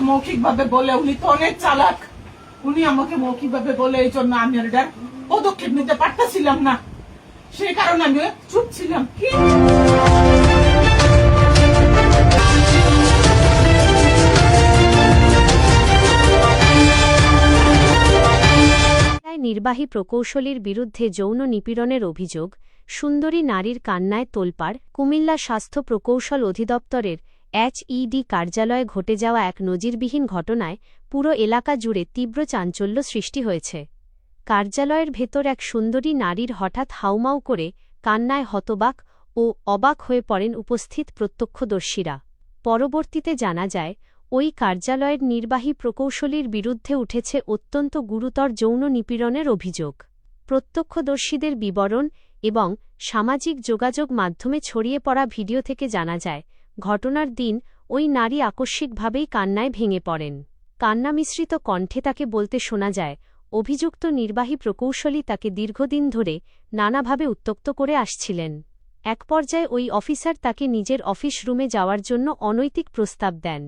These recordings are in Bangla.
মৌখিক ভাবে বলে, উনি তো অনেক চালাক, উনি আমাকে মৌখিক ভাবে বলে, এই জন্য আমি এটার পদক্ষেপ নিতে পারতেছিলাম না, সেই কারণে আমি চুপ ছিলাম। কি নির্বাহী প্রকৌশলীর বিরুদ্ধে যৌন নিপীড়নের অভিযোগ, সুন্দরী নারীর কান্নায় তোলপাড়। কুমিল্লা স্বাস্থ্য প্রকৌশল অধিদপ্তরের HED কার্যালয়ে ঘটে যাওয়া এক নজিরবিহীন ঘটনায় পুরো এলাকা জুড়ে তীব্র চাঞ্চল্য সৃষ্টি হয়েছে। কার্যালয়ের ভেতর এক সুন্দরী নারীর হঠাৎ হাউমাউ করে কান্নায় হতবাক ও অবাক হয়ে পড়েন উপস্থিত প্রত্যক্ষদর্শীরা। পরবর্তীতে জানা যায়, ওই কার্যালয়ের নির্বাহী প্রকৌশলীর বিরুদ্ধে উঠেছে অত্যন্ত গুরুতর যৌন নিপীড়নের অভিযোগ। প্রত্যক্ষদর্শীদের বিবরণ এবং সামাজিক যোগাযোগ মাধ্যমে ছড়িয়ে পড়া ভিডিও থেকে জানা যায়, ঘটনার দিন ওই নারী আকস্মিকভাবেই কান্নায় ভেঙে পড়েন। কান্না মিশ্রিত কণ্ঠে তাকে বলতে শোনা যায়, অভিযুক্ত নির্বাহী প্রকৌশলী তাকে দীর্ঘদিন ধরে নানাভাবে উত্ত্যক্ত করে আসছিলেন। এক পর্যায়ে ওই অফিসার তাকে নিজের অফিস রুমে যাওয়ার জন্য অনৈতিক প্রস্তাব দেন।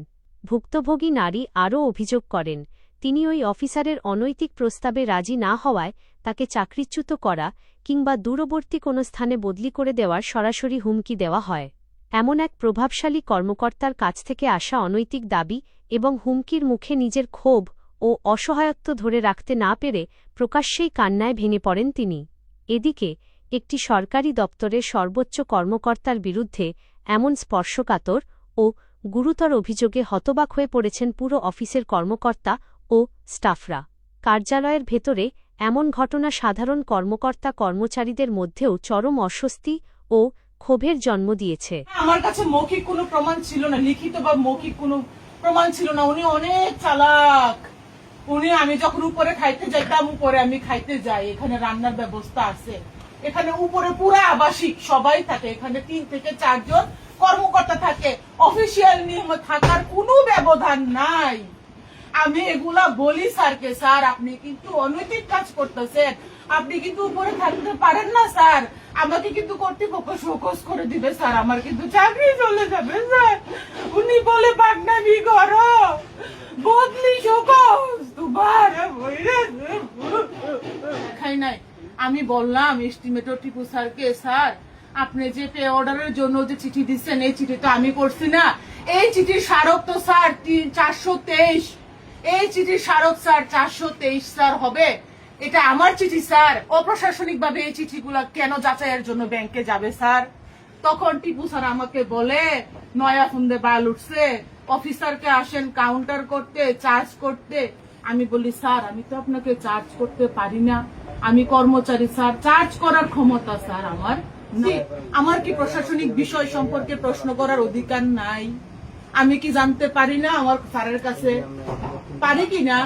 ভুক্তভোগী নারী আরও অভিযোগ করেন, তিনি ওই অফিসারের অনৈতিক প্রস্তাবে রাজি না হওয়ায় তাকে চাকরিচ্যুত করা কিংবা দূরবর্তী কোনো স্থানে বদলি করে দেওয়ার সরাসরি হুমকি দেওয়া হয়। এমন এক প্রভাবশালী কর্মকর্তার কাছ থেকে আসা অনৈতিক দাবি এবং হুমকির মুখে নিজের ক্ষোভ ও অসহায়ত্ব ধরে রাখতে না পেরে প্রকাশ্যেই কান্নায় ভেঙে পড়েন তিনি। এদিকে একটি সরকারি দপ্তরের সর্বোচ্চ কর্মকর্তার বিরুদ্ধে এমন স্পর্শকাতর ও গুরুতর অভিযোগে হতবাক হয়ে পড়েছেন পুরো অফিসের কর্মকর্তা ও স্টাফরা। কার্যালয়ের ভেতরে এমন ঘটনা সাধারণ কর্মকর্তা কর্মচারীদের মধ্যেও চরম অস্বস্তি ও ক্ষোভের জন্ম দিয়েছে। আমার কাছে মৌখিক কোনো প্রমাণ ছিল না, লিখিত বা মৌখিক কোনো প্রমাণ ছিল না। উনি অনেক চালাক। আমি যখন উপরে খাইতে যাইতাম, উপরে আমি খাইতে যাই, এখানে রান্নার ব্যবস্থা আছে, এখানে উপরে পুরো আবাসিক সবাই থাকে, এখানে 3 থেকে 4 জন কর্মকর্তা থাকে, অফিসিয়াল নিয়ম থাকার কোনো ব্যবধান নাই। আমি এগুলা বলি স্যারকে, স্যার আপনি কিন্তু অনৈতিক কাজ করতেছেন, আপনি কিন্তু উপরে থাকতে পারেন না স্যার, আমাকে কিন্তু কর্তৃপক্ষ শোকজ করে দিবে স্যার, আমার কিন্তু চাকরি চলে যাবে স্যার। উনি বলে পাগনামি করো, বদলি শোকজ তোমার দেখাই নাই। আমি বললাম এস্টিমেটর টিপু স্যারকে, স্যার আপনি যে পে অর্ডারের জন্য যে চিঠি দিচ্ছেন, এই চিঠি তো আমি করছি না, এই চিঠির স্মারক তো স্যার 423, এই চিঠির স্মারক স্যার 423 স্যার হবে, এটা আমার চিঠি স্যার, অপ্রশাসনিক ভাবে এই চিঠিগুলা কেন যাচাইয়ের জন্য ব্যাংকে যাবে স্যার? তখন টিপু স্যার আমাকে বলে, নয়া ফুন্দে বাল উঠছে, অফিসারকে আসেন কাউন্টার করতে, চার্জ করতে। আমি বলি স্যার আমি তো আপনাকে চার্জ করতে পারি না, আমি কর্মচারী স্যার, চার্জ করার ক্ষমতা স্যার আমার নেই, আমার কি প্রশাসনিক বিষয় সম্পর্কে প্রশ্ন করার অধিকার নাই? আমি কি জানতে পারি না আমার স্যারের কাছে? পারি কিনা?